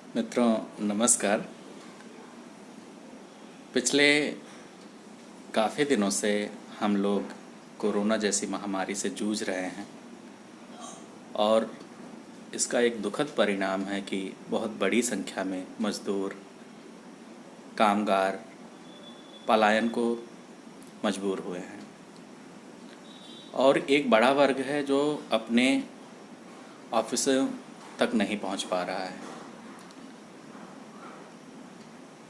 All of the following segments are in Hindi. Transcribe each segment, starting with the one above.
मित्रों नमस्कार। पिछले काफ़ी दिनों से हम लोग कोरोना जैसी महामारी से जूझ रहे हैं और इसका एक दुखद परिणाम है कि बहुत बड़ी संख्या में मज़दूर, कामगार पलायन को मजबूर हुए हैं और एक बड़ा वर्ग है जो अपने ऑफिसों तक नहीं पहुंच पा रहा है।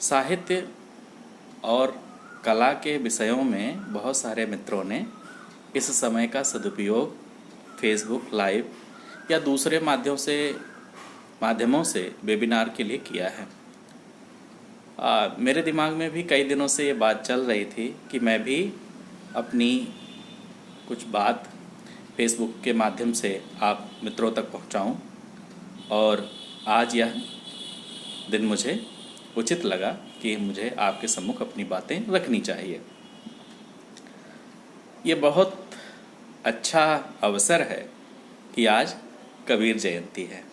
साहित्य और कला के विषयों में बहुत सारे मित्रों ने इस समय का सदुपयोग फेसबुक लाइव या दूसरे माध्यमों से वेबिनार के लिए किया है। मेरे दिमाग में भी कई दिनों से ये बात चल रही थी कि मैं भी अपनी कुछ बात फेसबुक के माध्यम से आप मित्रों तक पहुंचाऊं और आज यह दिन मुझे उचित लगा कि मुझे आपके सम्मुख अपनी बातें रखनी चाहिए। ये बहुत अच्छा अवसर है कि आज कबीर जयंती है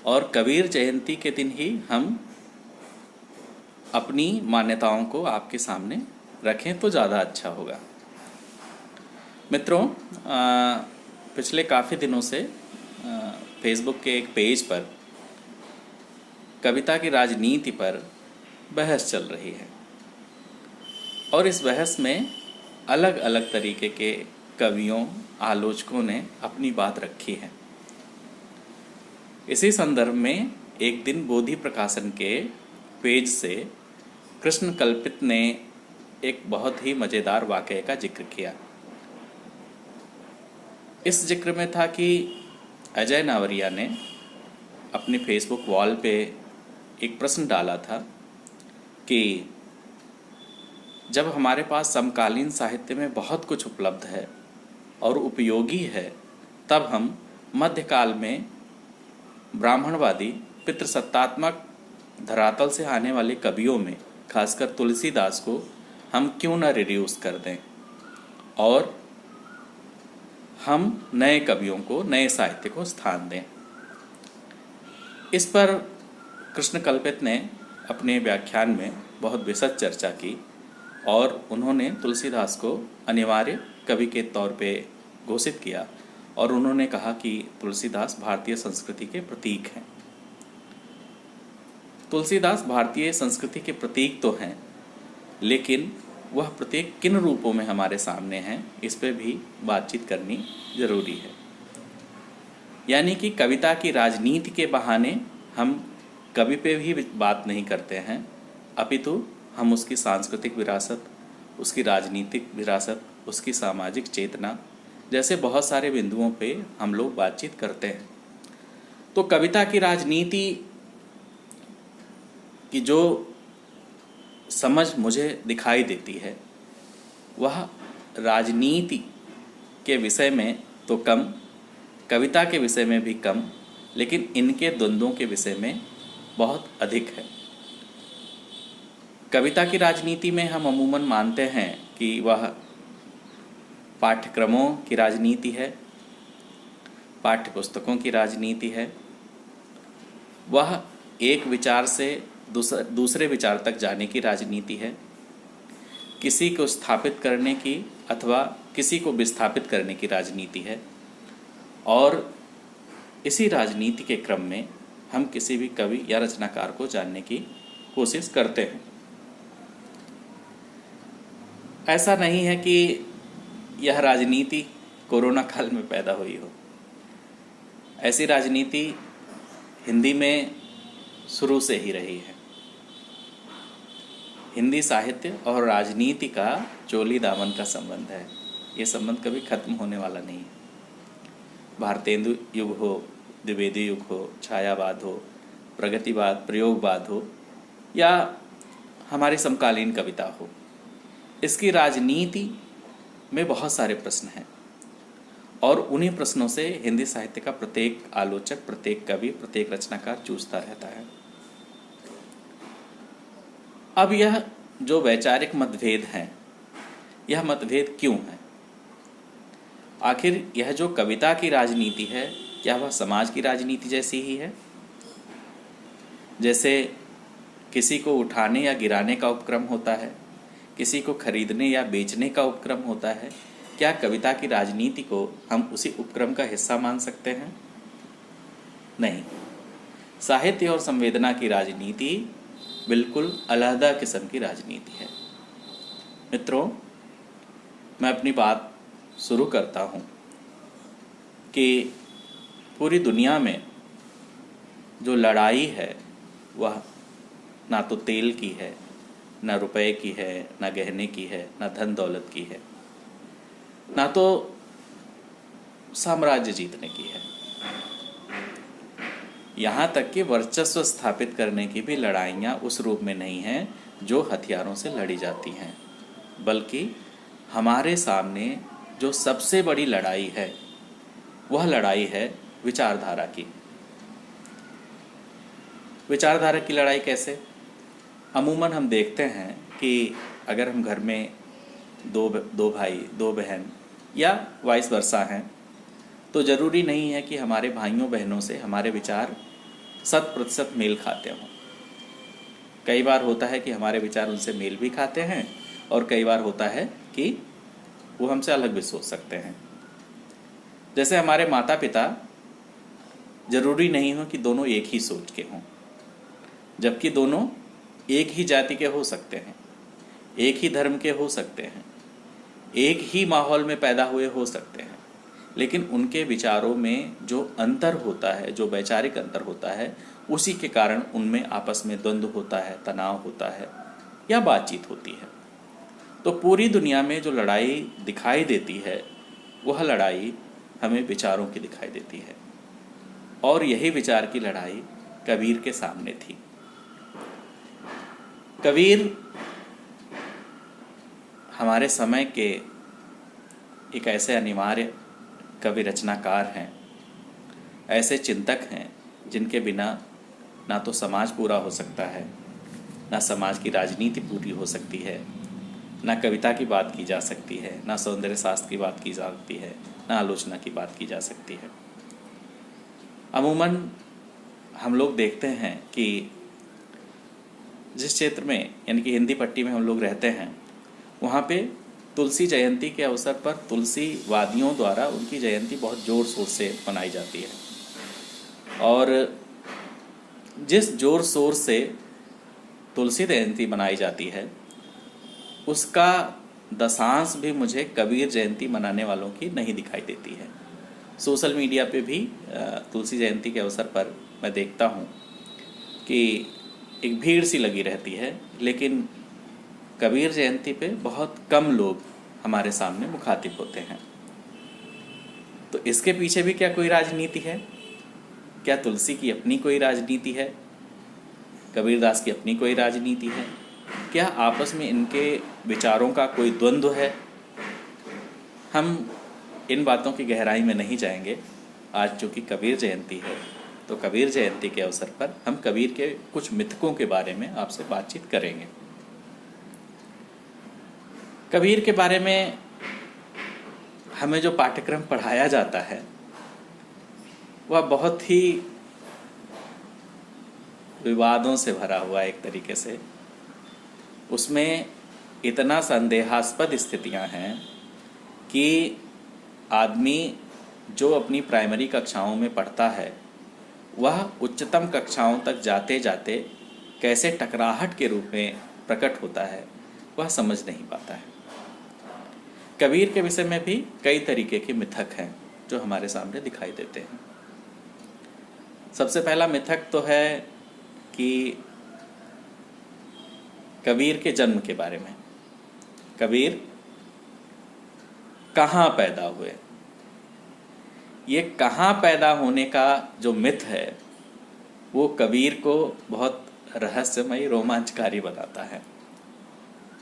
और कबीर जयंती के दिन ही हम अपनी मान्यताओं को आपके सामने रखें तो ज़्यादा अच्छा होगा। मित्रों, पिछले काफ़ी दिनों से फेसबुक के एक पेज पर कविता की राजनीति पर बहस चल रही है और इस बहस में अलग अलग तरीके के कवियों, आलोचकों ने अपनी बात रखी है। इसी संदर्भ में एक दिन बोधि प्रकाशन के पेज से कृष्ण कल्पित ने एक बहुत ही मज़ेदार वाक़ये का जिक्र किया। इस जिक्र में था कि अजय नावरिया ने अपनी फेसबुक वॉल पे एक प्रश्न डाला था कि जब हमारे पास समकालीन साहित्य में बहुत कुछ उपलब्ध है और उपयोगी है, तब हम मध्यकाल में ब्राह्मणवादी पितृसत्तात्मक धरातल से आने वाले कवियों में खासकर तुलसीदास को हम क्यों न रिड्यूस कर दें और हम नए कवियों को, नए साहित्य को स्थान दें। इस पर कृष्ण कल्पित ने अपने व्याख्यान में बहुत विशद चर्चा की और उन्होंने तुलसीदास को अनिवार्य कवि के तौर पे घोषित किया और उन्होंने कहा कि तुलसीदास भारतीय संस्कृति के प्रतीक हैं। तुलसीदास भारतीय संस्कृति के प्रतीक तो हैं, लेकिन वह प्रतीक किन रूपों में हमारे सामने हैं, इस पे भी बातचीत करनी जरूरी है। यानी कि कविता की राजनीति के बहाने हम कवि पे भी बात नहीं करते हैं, अपितु हम उसकी सांस्कृतिक विरासत, उसकी राजनीतिक विरासत, उसकी सामाजिक चेतना जैसे बहुत सारे बिंदुओं पे हम लोग बातचीत करते हैं। तो कविता की राजनीति की जो समझ मुझे दिखाई देती है वह राजनीति के विषय में तो कम, कविता के विषय में भी कम, लेकिन इनके द्वंद्वों के विषय में बहुत अधिक है। कविता की राजनीति में हम अमूमन मानते हैं कि वह पाठ्यक्रमों की राजनीति है, पाठ्य पुस्तकों की राजनीति है, वह एक विचार से दूसरे विचार तक जाने की राजनीति है, किसी को स्थापित करने की अथवा किसी को विस्थापित करने की राजनीति है और इसी राजनीति के क्रम में हम किसी भी कवि या रचनाकार को जानने की कोशिश करते हैं। ऐसा नहीं है कि यह राजनीति कोरोना काल में पैदा हुई हो। ऐसी राजनीति हिंदी में शुरू से ही रही है। हिंदी साहित्य और राजनीति का चोली दामन का संबंध है। ये संबंध कभी खत्म होने वाला नहीं है। भारतेंदु युग हो, द्विवेदी युग हो, छायावाद हो, प्रगतिवाद, प्रयोगवाद हो या हमारी समकालीन कविता हो, इसकी राजनीति में बहुत सारे प्रश्न हैं और उन्हीं प्रश्नों से हिंदी साहित्य का प्रत्येक आलोचक, प्रत्येक कवि, प्रत्येक रचनाकार जूझता रहता है। अब यह जो वैचारिक मतभेद हैं, यह मतभेद क्यों है? आखिर यह जो कविता की राजनीति है, क्या वह समाज की राजनीति जैसी ही है? जैसे किसी को उठाने या गिराने का उपक्रम होता है, किसी को खरीदने या बेचने का उपक्रम होता है, क्या कविता की राजनीति को हम उसी उपक्रम का हिस्सा मान सकते हैं? नहीं। साहित्य और संवेदना की राजनीति बिल्कुल अलहदा किस्म की राजनीति है। मित्रों, मैं अपनी बात शुरू करता हूँ कि पूरी दुनिया में जो लड़ाई है वह ना तो तेल की है, ना रुपए की है, ना गहने की है, ना धन दौलत की है, ना तो साम्राज्य जीतने की है। यहाँ तक कि वर्चस्व स्थापित करने की भी लड़ाइयाँ उस रूप में नहीं हैं जो हथियारों से लड़ी जाती हैं, बल्कि हमारे सामने जो सबसे बड़ी लड़ाई है वह लड़ाई है विचारधारा की। विचारधारा की लड़ाई कैसे? अमूमन हम देखते हैं कि अगर हम घर में दो भाई, दो बहन या वाइस वर्सा हैं, तो ज़रूरी नहीं है कि हमारे भाइयों बहनों से हमारे विचार 100% मेल खाते हों। कई बार होता है कि हमारे विचार उनसे मेल भी खाते हैं और कई बार होता है कि वो हमसे अलग भी सोच सकते हैं। जैसे हमारे माता पिता ज़रूरी नहीं हो कि दोनों एक ही सोच के हों, जबकि दोनों एक ही जाति के हो सकते हैं, एक ही धर्म के हो सकते हैं, एक ही माहौल में पैदा हुए हो सकते हैं, लेकिन उनके विचारों में जो अंतर होता है, जो वैचारिक अंतर होता है, उसी के कारण उनमें आपस में द्वंद्व होता है, तनाव होता है या बातचीत होती है। तो पूरी दुनिया में जो लड़ाई दिखाई देती है वह लड़ाई हमें विचारों की दिखाई देती है, और यही विचार की लड़ाई कबीर के सामने थी। कबीर हमारे समय के एक ऐसे अनिवार्य कवि रचनाकार हैं, ऐसे चिंतक हैं जिनके बिना ना तो समाज पूरा हो सकता है, ना समाज की राजनीति पूरी हो सकती है, ना कविता की बात की जा सकती है, ना सौंदर्य शास्त्र की बात की जा सकती है, ना आलोचना की बात की जा सकती है। अमूमन हम लोग देखते हैं कि जिस क्षेत्र में यानी कि हिंदी पट्टी में हम लोग रहते हैं, वहाँ पे तुलसी जयंती के अवसर पर तुलसी वादियों द्वारा उनकी जयंती बहुत ज़ोर शोर से मनाई जाती है, और जिस ज़ोर शोर से तुलसी जयंती मनाई जाती है उसका दशांश भी मुझे कबीर जयंती मनाने वालों की नहीं दिखाई देती है। सोशल मीडिया पे भी तुलसी जयंती के अवसर पर मैं देखता हूँ कि एक भीड़ सी लगी रहती है, लेकिन कबीर जयंती पे बहुत कम लोग हमारे सामने मुखातिब होते हैं। तो इसके पीछे भी क्या कोई राजनीति है? क्या तुलसी की अपनी कोई राजनीति है? कबीरदास की अपनी कोई राजनीति है? क्या आपस में इनके विचारों का कोई द्वंद्व है? हम इन बातों की गहराई में नहीं जाएंगे। आज चूँकि कबीर जयंती है, तो कबीर जयंती के अवसर पर हम कबीर के कुछ मिथकों के बारे में आपसे बातचीत करेंगे। कबीर के बारे में हमें जो पाठ्यक्रम पढ़ाया जाता है वह बहुत ही विवादों से भरा हुआ एक तरीके से। उसमें इतना संदेहास्पद स्थितियां हैं कि आदमी जो अपनी प्राइमरी कक्षाओं में पढ़ता है वह उच्चतम कक्षाओं तक जाते जाते कैसे टकराहट के रूप में प्रकट होता है वह समझ नहीं पाता है। कबीर के विषय में भी कई तरीके के मिथक हैं जो हमारे सामने दिखाई देते हैं। सबसे पहला मिथक तो है कि कबीर के जन्म के बारे में। कबीर कहाँ पैदा हुए? ये कहाँ पैदा होने का जो मिथ है वो कबीर को बहुत रहस्यमयी, रोमांचकारी बनाता है।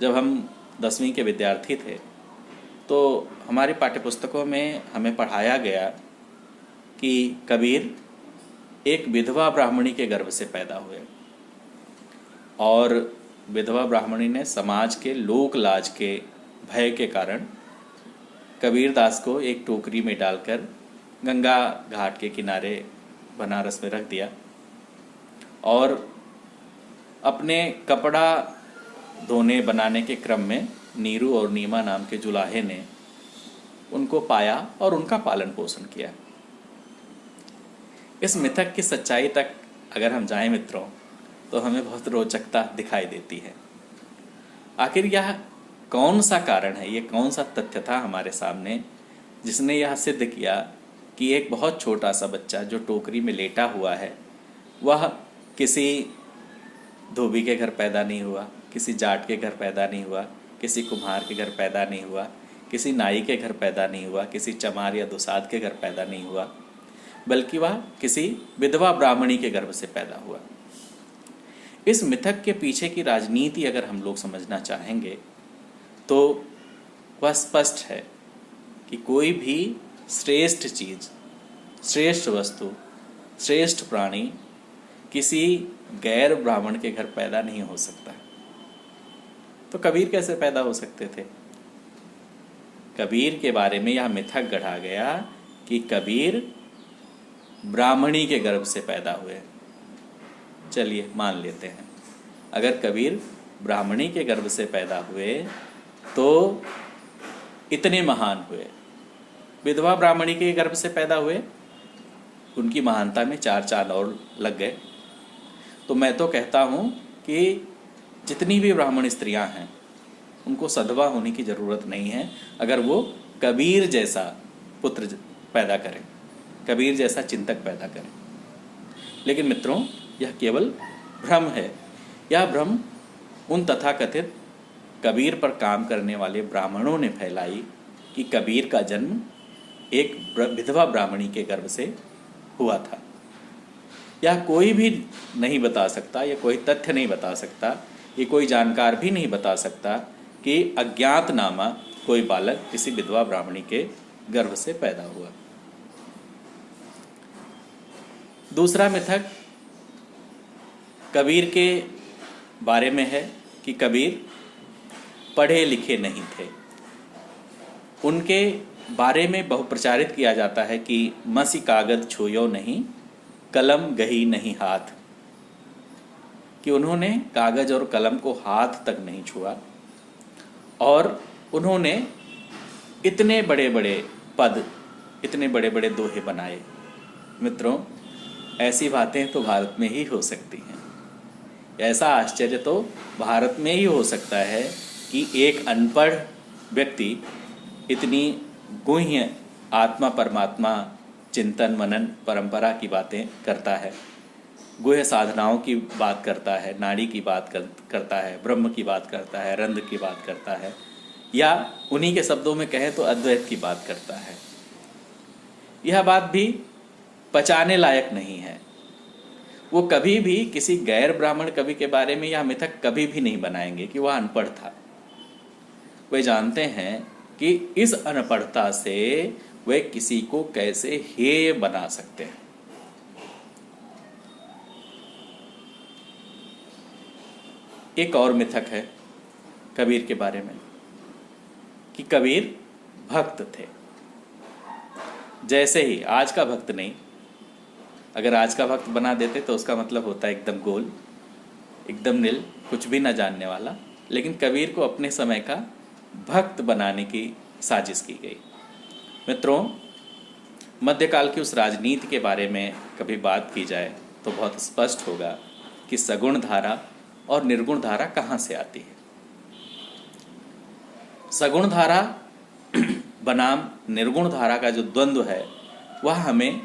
जब हम 10वीं के विद्यार्थी थे तो हमारी पाठ्यपुस्तकों में हमें पढ़ाया गया कि कबीर एक विधवा ब्राह्मणी के गर्भ से पैदा हुए, और विधवा ब्राह्मणी ने समाज के लोक लाज के भय के कारण कबीरदास को एक टोकरी में डालकर गंगा घाट के किनारे बनारस में रख दिया, और अपने कपड़ा धोने बनाने के क्रम में नीरू और नीमा नाम के जुलाहे ने उनको पाया और उनका पालन पोषण किया। इस मिथक की सच्चाई तक अगर हम जाएं मित्रों, तो हमें बहुत रोचकता दिखाई देती है। आखिर यह कौन सा कारण है, ये कौन सा तथ्य था हमारे सामने जिसने यह सिद्ध किया कि एक बहुत छोटा सा बच्चा जो टोकरी में लेटा हुआ है वह किसी धोबी के घर पैदा नहीं हुआ, किसी जाट के घर पैदा नहीं हुआ, किसी कुम्हार के घर पैदा नहीं हुआ, किसी नाई के घर पैदा नहीं हुआ, किसी चमार या दुसाध के घर पैदा नहीं हुआ, बल्कि वह किसी विधवा ब्राह्मणी के गर्भ से पैदा हुआ। इस मिथक के पीछे की राजनीति अगर हम लोग समझना चाहेंगे तो वह स्पष्ट है कि कोई भी श्रेष्ठ चीज़, श्रेष्ठ वस्तु, श्रेष्ठ प्राणी किसी गैर ब्राह्मण के घर पैदा नहीं हो सकता। तो कबीर कैसे पैदा हो सकते थे? कबीर के बारे में यह मिथक गढ़ा गया कि कबीर ब्राह्मणी के गर्भ से पैदा हुए। चलिए मान लेते हैं, अगर कबीर ब्राह्मणी के गर्भ से पैदा हुए तो इतने महान हुए। विधवा ब्राह्मणी के गर्भ से पैदा हुए, उनकी महानता में 4 चांद और लग गए। तो मैं तो कहता हूँ कि जितनी भी ब्राह्मण स्त्रियां हैं उनको सधवा होने की ज़रूरत नहीं है अगर वो कबीर जैसा पुत्र पैदा करें, कबीर जैसा चिंतक पैदा करें। लेकिन मित्रों, यह केवल भ्रम है। यह भ्रम उन तथाकथित कबीर पर काम करने वाले ब्राह्मणों ने फैलाई कि कबीर का जन्म एक विधवा ब्राह्मणी के गर्भ से हुआ था। यह कोई भी नहीं बता सकता, यह कोई तथ्य नहीं बता सकता, ये कोई जानकार भी नहीं बता सकता कि अज्ञातनामा कोई बालक किसी विधवा ब्राह्मणी के गर्भ से पैदा हुआ। दूसरा मिथक कबीर के बारे में है कि कबीर पढ़े लिखे नहीं थे। उनके बारे में बहुप्रचारित किया जाता है कि मसी कागज छुयो नहीं, कलम गही नहीं हाथ, कि उन्होंने कागज और कलम को हाथ तक नहीं छुआ और उन्होंने इतने बड़े बड़े पद, इतने बड़े बड़े दोहे बनाए। मित्रों, ऐसी बातें तो भारत में ही हो सकती हैं। ऐसा आश्चर्य तो भारत में ही हो सकता है कि एक अनपढ़ व्यक्ति इतनी गुह्य आत्मा परमात्मा चिंतन मनन परंपरा की बातें करता है, गुह्य साधनाओं की बात करता है, नाड़ी की बात करता है, ब्रह्म की बात करता है, रंध की बात करता है, या उन्हीं के शब्दों में कहें तो अद्वैत की बात करता है। यह बात भी पचाने लायक नहीं है। वो कभी भी किसी गैर ब्राह्मण कवि के बारे में यह मिथक कभी भी नहीं बनाएंगे कि वह अनपढ़ था। वे जानते हैं कि इस अनपढ़ता से वे किसी को कैसे हेय बना सकते हैं। एक और मिथक है कबीर के बारे में कि कबीर भक्त थे। जैसे ही आज का भक्त नहीं, अगर आज का भक्त बना देते तो उसका मतलब होता है एकदम गोल, एकदम नील, कुछ भी ना जानने वाला। लेकिन कबीर को अपने समय का भक्त बनाने की साजिश की गई। मित्रों, मध्यकाल की उस राजनीति के बारे में कभी बात की जाए तो बहुत स्पष्ट होगा कि सगुण धारा और निर्गुण धारा कहाँ से आती है। सगुण धारा बनाम निर्गुण धारा का जो द्वंद्व है वह हमें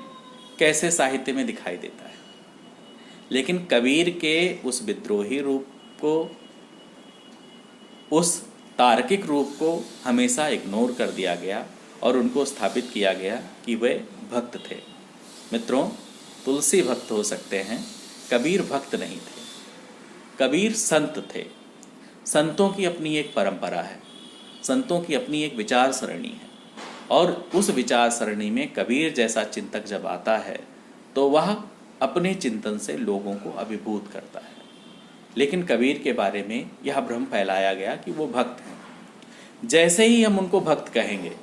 कैसे साहित्य में दिखाई देता है। लेकिन कबीर के उस विद्रोही रूप को, उस तार्किक रूप को हमेशा इग्नोर कर दिया गया और उनको स्थापित किया गया कि वे भक्त थे। मित्रों, तुलसी भक्त हो सकते हैं, कबीर भक्त नहीं थे। कबीर संत थे। संतों की अपनी एक परंपरा है, संतों की अपनी एक विचार सरणी है, और उस विचार सरणी में कबीर जैसा चिंतक जब आता है तो वह अपने चिंतन से लोगों को अभिभूत करता है। लेकिन कबीर के बारे में यह भ्रम फैलाया गया कि वो भक्त हैं। जैसे ही हम उनको भक्त कहेंगे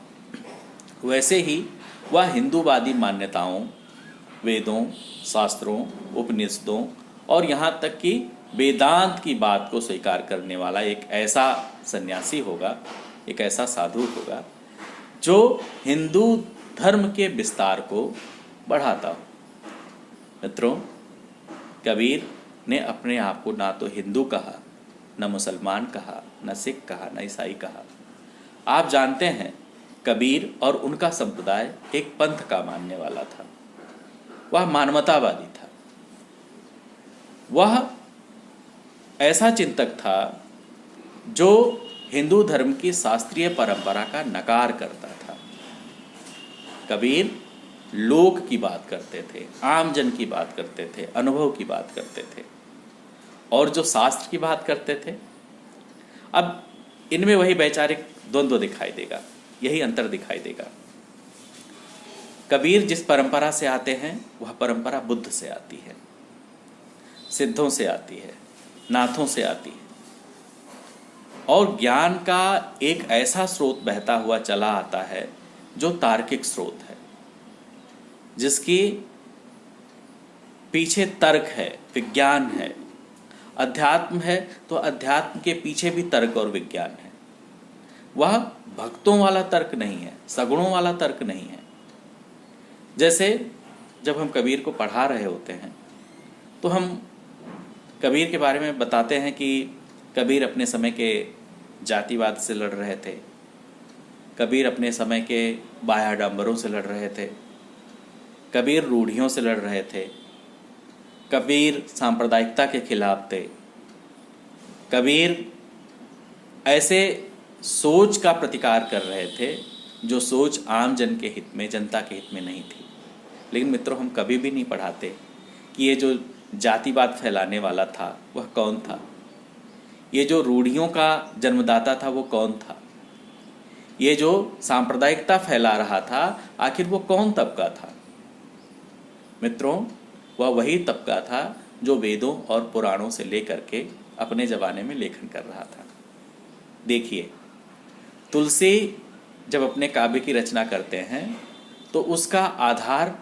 वैसे ही वह हिंदूवादी मान्यताओं, वेदों, शास्त्रों, उपनिषदों और यहाँ तक कि वेदांत की बात को स्वीकार करने वाला एक ऐसा सन्यासी होगा, एक ऐसा साधु होगा जो हिंदू धर्म के विस्तार को बढ़ाता हो। मित्रों, कबीर ने अपने आप को ना तो हिंदू कहा, न मुसलमान कहा, न सिख कहा, न ईसाई कहा। आप जानते हैं कबीर और उनका संप्रदाय एक पंथ का मानने वाला था। वह मानवतावादी था। वह ऐसा चिंतक था जो हिंदू धर्म की शास्त्रीय परंपरा का नकार करता था। कबीर लोक की बात करते थे, आम जन की बात करते थे, अनुभव की बात करते थे, और जो शास्त्र की बात करते थे। अब इनमें वही वैचारिक द्वंद्व दिखाई देगा, यही अंतर दिखाई देगा। कबीर जिस परंपरा से आते हैं वह परंपरा बुद्ध से आती है, सिद्धों से आती है, नाथों से आती है, और ज्ञान का एक ऐसा स्रोत बहता हुआ चला आता है जो तार्किक स्रोत है, जिसकी पीछे तर्क है, विज्ञान है। अध्यात्म है तो अध्यात्म के पीछे भी तर्क और विज्ञान है। वह भक्तों वाला तर्क नहीं है, सगुणों वाला तर्क नहीं है। जैसे जब हम कबीर को पढ़ा रहे होते हैं तो हम कबीर के बारे में बताते हैं कि कबीर अपने समय के जातिवाद से लड़ रहे थे, कबीर अपने समय के बाह्याडंबरों से लड़ रहे थे, कबीर रूढ़ियों से लड़ रहे थे, कबीर सांप्रदायिकता के खिलाफ थे, कबीर ऐसे सोच का प्रतिकार कर रहे थे जो सोच आम जन के हित में, जनता के हित में नहीं थी। लेकिन मित्रों, हम कभी भी नहीं पढ़ाते कि ये जो जातिवाद फैलाने वाला था वह कौन था, ये जो रूढ़ियों का जन्मदाता था वो कौन था, ये जो सांप्रदायिकता फैला रहा था आखिर वो कौन तबका था। मित्रों, वह वही तबका था जो वेदों और पुराणों से लेकर के अपने ज़माने में लेखन कर रहा था। देखिए, तुलसी जब अपने काव्य की रचना करते हैं तो उसका आधार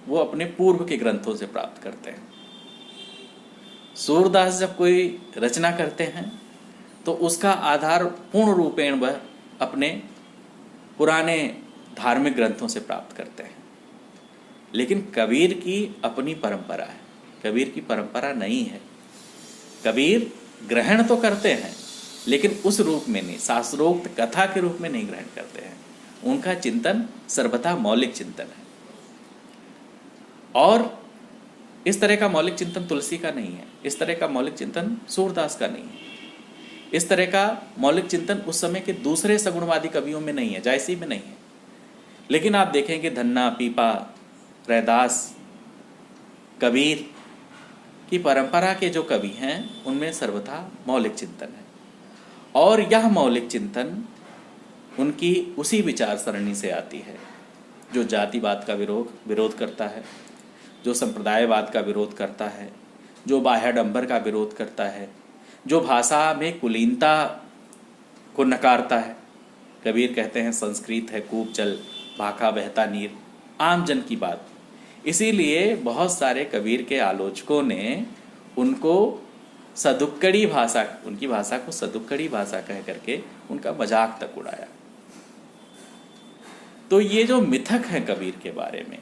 वो अपने पूर्व के ग्रंथों से प्राप्त करते हैं। सूरदास जब कोई रचना करते हैं तो उसका आधार पूर्ण रूपेण वह अपने पुराने धार्मिक ग्रंथों से प्राप्त करते हैं। लेकिन कबीर की अपनी परंपरा है, कबीर की परंपरा नहीं है। कबीर ग्रहण तो करते हैं लेकिन उस रूप में नहीं, शास्त्रोक्त कथा के रूप में नहीं ग्रहण करते हैं। उनका चिंतन सर्वथा मौलिक चिंतन है, और इस तरह का मौलिक चिंतन तुलसी का नहीं है, इस तरह का मौलिक चिंतन सूरदास का नहीं है, इस तरह का मौलिक चिंतन उस समय के दूसरे सगुणवादी कवियों में नहीं है, जायसी में नहीं है। लेकिन आप देखेंगे धन्ना, पीपा, रैदास, कबीर की परंपरा के जो कवि हैं उनमें सर्वथा मौलिक चिंतन है, और यह मौलिक चिंतन उनकी उसी विचार सरणी से आती है जो जातिवाद का विरोध करता है, जो संप्रदायवाद का विरोध करता है, जो बाह्याडंबर का विरोध करता है, जो भाषा में कुलीनता को नकारता है। कबीर कहते हैं संस्कृत है कूप जल, भाखा बहता नीर, आम जन की बात। इसीलिए बहुत सारे कबीर के आलोचकों ने उनको सदुक्कड़ी भाषा, उनकी भाषा को सदुक्कड़ी भाषा कह करके उनका मजाक तक उड़ाया। तो ये जो मिथक है कबीर के बारे में,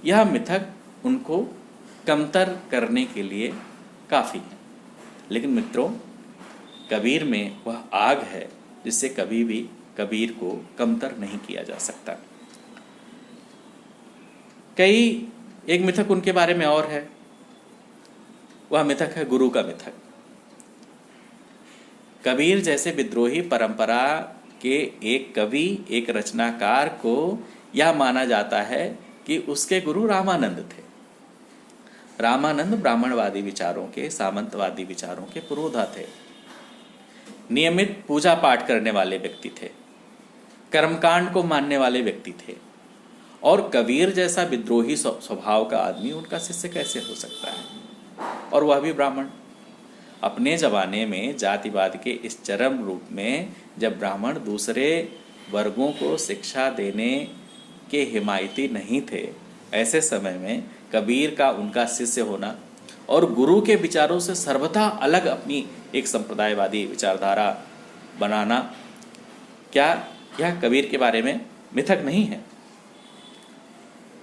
यह मिथक उनको कमतर करने के लिए काफ़ी है। लेकिन मित्रों, कबीर में वह आग है जिससे कभी भी कबीर को कमतर नहीं किया जा सकता। एक मिथक उनके बारे में और है, वह मिथक है गुरु का मिथक। कबीर जैसे विद्रोही परंपरा के एक कवि, एक रचनाकार को यह माना जाता है कि उसके गुरु रामानंद थे। रामानंद ब्राह्मणवादी विचारों के, सामंतवादी विचारों के पुरोधा थे, नियमित पूजा पाठ करने वाले व्यक्ति थे, कर्मकांड को मानने वाले व्यक्ति थे, और कबीर जैसा विद्रोही स्वभाव का आदमी उनका शिष्य कैसे हो सकता है, और वह भी ब्राह्मण। अपने ज़माने में जातिवाद के इस चरम रूप में जब ब्राह्मण दूसरे वर्गों को शिक्षा देने के हिमायती नहीं थे, ऐसे समय में कबीर का उनका शिष्य होना और गुरु के विचारों से सर्वथा अलग अपनी एक संप्रदायवादी विचारधारा बनाना, क्या यह कबीर के बारे में मिथक नहीं है?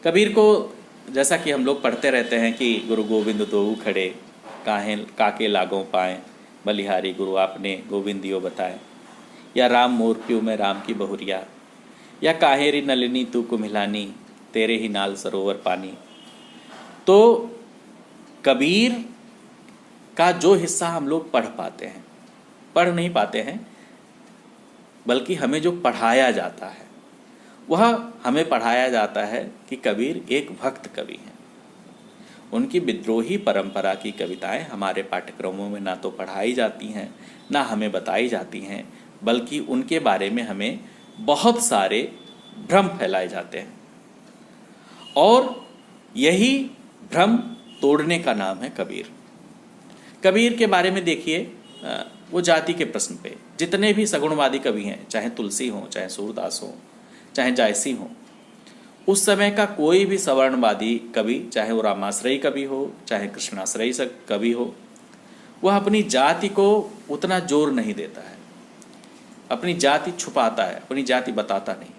कबीर को जैसा कि हम लोग पढ़ते रहते हैं कि गुरु गोविंद दोऊ खड़े, काहे काके लागों पाए, बलिहारी गुरु आपने गोविंदियो बताए, या राम मोर प्यू में राम की बहुरिया, या काहेरी नलिनी तू कुम्हिलानी, तेरे ही नाल सरोवर पानी। तो कबीर का जो हिस्सा हम लोग पढ़ पाते हैं, पढ़ नहीं पाते हैं, बल्कि हमें जो पढ़ाया जाता है, वह हमें पढ़ाया जाता है कि कबीर एक भक्त कवि हैं। उनकी विद्रोही परंपरा की कविताएं हमारे पाठ्यक्रमों में ना तो पढ़ाई जाती हैं, ना हमें बताई जाती हैं, बल्कि उनके बारे में हमें बहुत सारे भ्रम फैलाए जाते हैं। और यही भ्रम तोड़ने का नाम है कबीर। कबीर के बारे में देखिए, वो जाति के प्रश्न पे जितने भी सगुणवादी कवि हैं, चाहे तुलसी हो, चाहे सूरदास हो, चाहे जायसी हो, उस समय का कोई भी सवर्णवादी कवि, चाहे वो रामाश्रयी कवि हो, चाहे कृष्णाश्रयी कवि हो, वह अपनी जाति को उतना जोर नहीं देता है, अपनी जाति छुपाता है, अपनी जाति बताता नहीं।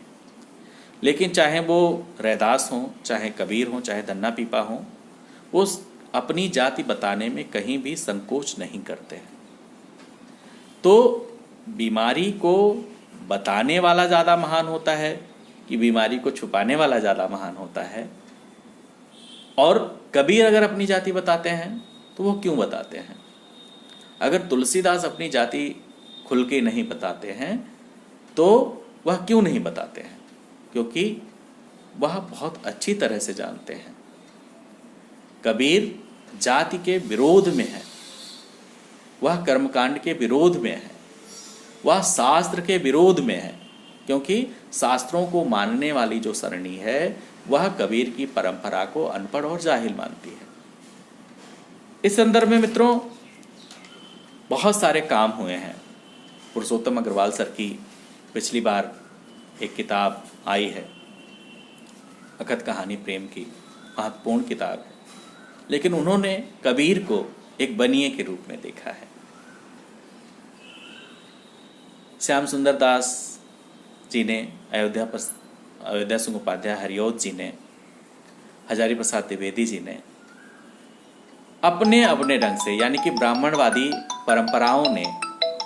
लेकिन चाहे वो रैदास हों, चाहे कबीर हों, चाहे धन्ना पीपा हों, वो अपनी जाति बताने में कहीं भी संकोच नहीं करते हैं। तो बीमारी को बताने वाला ज़्यादा महान होता है कि बीमारी को छुपाने वाला ज़्यादा महान होता है? और कबीर अगर अपनी जाति बताते हैं तो वो क्यों बताते हैं? अगर तुलसीदास अपनी जाति खुल के नहीं बताते हैं तो वह क्यों नहीं बताते हैं? क्योंकि वह बहुत अच्छी तरह से जानते हैं कबीर जाति के विरोध में है, वह कर्मकांड के विरोध में है, वह शास्त्र के विरोध में है, क्योंकि शास्त्रों को मानने वाली जो सरणी है वह कबीर की परंपरा को अनपढ़ और जाहिल मानती है। इस संदर्भ में मित्रों बहुत सारे काम हुए हैं। पुरुषोत्तम अग्रवाल सर की पिछली बार एक किताब आई है, अकथ कहानी प्रेम की, महत्वपूर्ण किताब है, लेकिन उन्होंने कबीर को एक बनिए के रूप में देखा है। श्याम सुंदर दास जी ने, अयोध्या सिंह उपाध्याय हरिऔध जी ने, हजारी प्रसाद द्विवेदी जी ने अपने अपने ढंग से, यानी कि ब्राह्मणवादी परंपराओं ने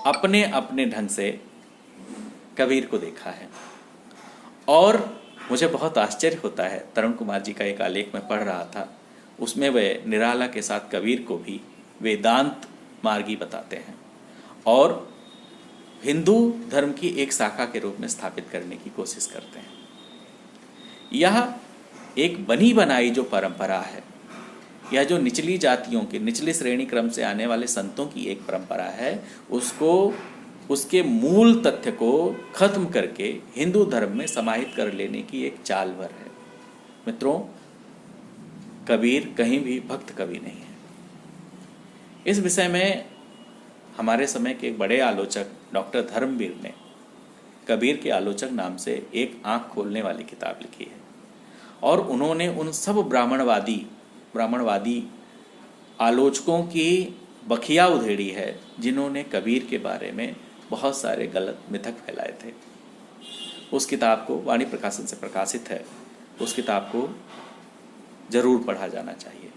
अपने अपने ढंग से कबीर को देखा है। और मुझे बहुत आश्चर्य होता है, तरुण कुमार जी का एक आलेख मैं पढ़ रहा था, उसमें वे निराला के साथ कबीर को भी वेदांत मार्गी बताते हैं और हिंदू धर्म की एक शाखा के रूप में स्थापित करने की कोशिश करते हैं। यह एक बनी बनाई जो परंपरा है, यह जो निचली जातियों के, निचली श्रेणी क्रम से आने वाले संतों की एक परंपरा है, उसको, उसके मूल तथ्य को खत्म करके हिंदू धर्म में समाहित कर लेने की एक चाल भर है। मित्रों, कबीर कहीं भी भक्त कवि नहीं है। इस विषय में हमारे समय के एक बड़े आलोचक डॉक्टर धर्मवीर ने कबीर के आलोचक नाम से एक आंख खोलने वाली किताब लिखी है और उन्होंने उन सब ब्राह्मणवादी आलोचकों की बखिया उधेड़ी है जिन्होंने कबीर के बारे में बहुत सारे गलत मिथक फैलाए थे। उस किताब को, वाणी प्रकाशन से प्रकाशित है, उस किताब को जरूर पढ़ा जाना चाहिए।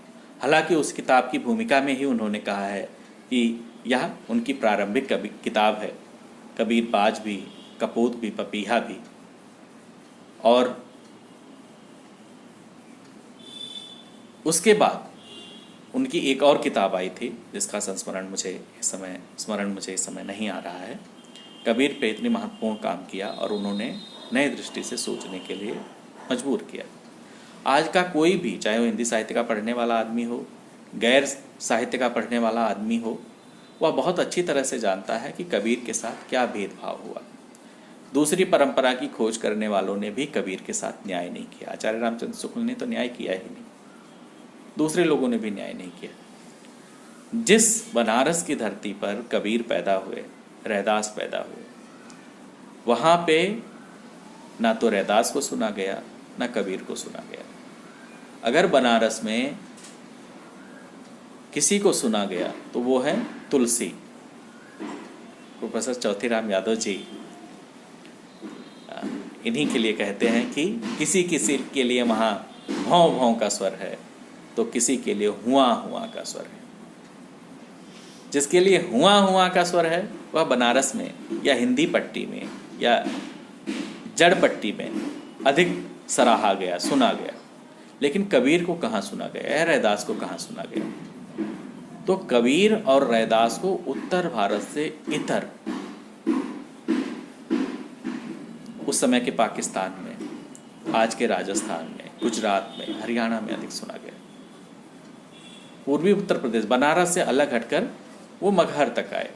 हालांकि उस किताब की भूमिका में ही उन्होंने कहा है कि यह उनकी प्रारंभिक किताब है, कबीर बाज भी, कपूत भी, पपीहा भी। और उसके बाद उनकी एक और किताब आई थी जिसका स्मरण मुझे इस समय नहीं आ रहा है। कबीर पे इतनी महत्वपूर्ण काम किया और उन्होंने नए दृष्टि से सोचने के लिए मजबूर किया। आज का कोई भी, चाहे वो हिंदी साहित्य का पढ़ने वाला आदमी हो, गैर साहित्य का पढ़ने वाला आदमी हो, वह बहुत अच्छी तरह से जानता है कि कबीर के साथ क्या भेदभाव हुआ। दूसरी परंपरा की खोज करने वालों ने भी कबीर के साथ न्याय नहीं किया। आचार्य रामचंद्र शुक्ल ने तो न्याय किया ही नहीं, दूसरे लोगों ने भी न्याय नहीं किया। जिस बनारस की धरती पर कबीर पैदा हुए, रैदास पैदा हुए, वहाँ पे ना तो रैदास को सुना गया, ना कबीर को सुना गया। अगर बनारस में किसी को सुना गया तो वो है तुलसी। प्रोफेसर चौथीराम यादव जी इन्हीं के लिए कहते हैं कि किसी किसी के लिए वहाँ भौं भौं का स्वर है तो किसी के लिए हुआ हुआ का स्वर है। जिसके लिए हुआ हुआ का स्वर है वह बनारस में या हिंदी पट्टी में या जड़ पट्टी में अधिक सराहा गया, सुना गया। लेकिन कबीर को कहाँ सुना गया है, रैदास को कहाँ सुना गया? तो कबीर और रैदास को उत्तर भारत से इतर, उस समय के पाकिस्तान में, आज के राजस्थान में, गुजरात में, हरियाणा में अधिक सुना गया। पूर्वी उत्तर प्रदेश, बनारस से अलग हटकर वो मगहर तक आए।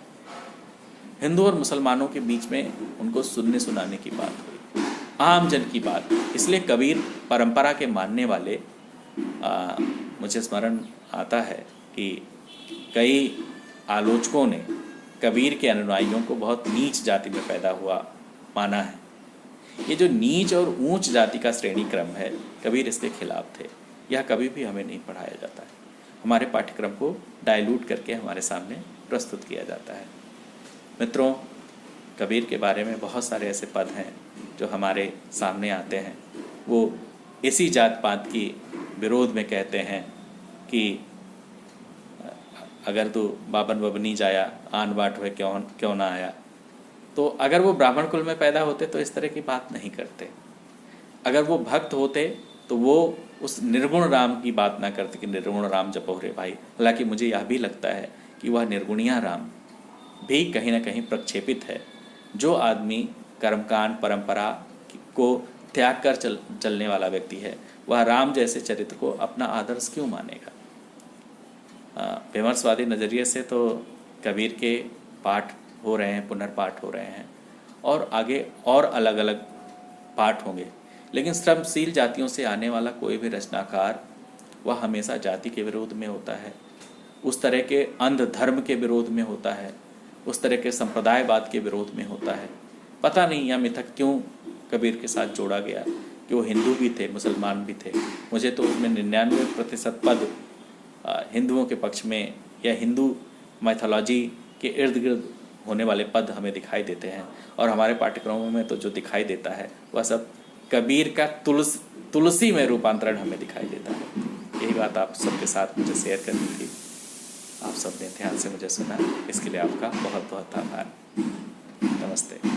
हिंदू और मुसलमानों के बीच में उनको सुनने सुनाने की बात हुई, आम जन की बात। इसलिए कबीर परंपरा के मानने वाले मुझे स्मरण आता है कि कई आलोचकों ने कबीर के अनुयायियों को बहुत नीच जाति में पैदा हुआ माना है। ये जो नीच और ऊंच जाति का श्रेणी क्रम है, कबीर इसके खिलाफ थे। यह कभी भी हमें नहीं पढ़ाया जाता है। हमारे पाठ्यक्रम को डाइल्यूट करके हमारे सामने प्रस्तुत किया जाता है। मित्रों, कबीर के बारे में बहुत सारे ऐसे पद हैं जो हमारे सामने आते हैं। वो इसी जात पात की विरोध में कहते हैं कि अगर तू बाबन बबनी जाया, आन बाट हुए क्यों ना आया। तो अगर वो ब्राह्मण कुल में पैदा होते तो इस तरह की बात नहीं करते। अगर वो भक्त होते तो वो उस निर्गुण राम की बात ना करते कि निर्गुण राम जपो रे भाई। हालांकि मुझे यह भी लगता है कि वह निर्गुणिया राम भी कहीं ना कहीं प्रक्षेपित है। जो आदमी कर्मकांड परंपरा को त्याग कर चलने वाला व्यक्ति है, वह राम जैसे चरित्र को अपना आदर्श क्यों मानेगा? विमर्शवादी नज़रिए से तो कबीर के पाठ हो रहे हैं, पुनर्पाठ हो रहे हैं, और आगे और अलग अलग पाठ होंगे। लेकिन श्रमशील जातियों से आने वाला कोई भी रचनाकार वह हमेशा जाति के विरोध में होता है, उस तरह के अंध धर्म के विरोध में होता है, उस तरह के संप्रदायवाद के विरोध में होता है। पता नहीं यह मिथक क्यों कबीर के साथ जोड़ा गया कि वो हिंदू भी थे, मुसलमान भी थे। मुझे तो उसमें 99% पद हिंदुओं के पक्ष में या हिंदू मैथोलॉजी के इर्द गिर्द होने वाले पद हमें दिखाई देते हैं। और हमारे पाठ्यक्रमों में तो जो दिखाई देता है वह सब कबीर का तुलसी में रूपांतरण हमें दिखाई देता है। यही बात आप सबके साथ मुझे शेयर करनी थी। आप सबने ध्यान से मुझे सुना, इसके लिए आपका बहुत बहुत आभार। नमस्ते।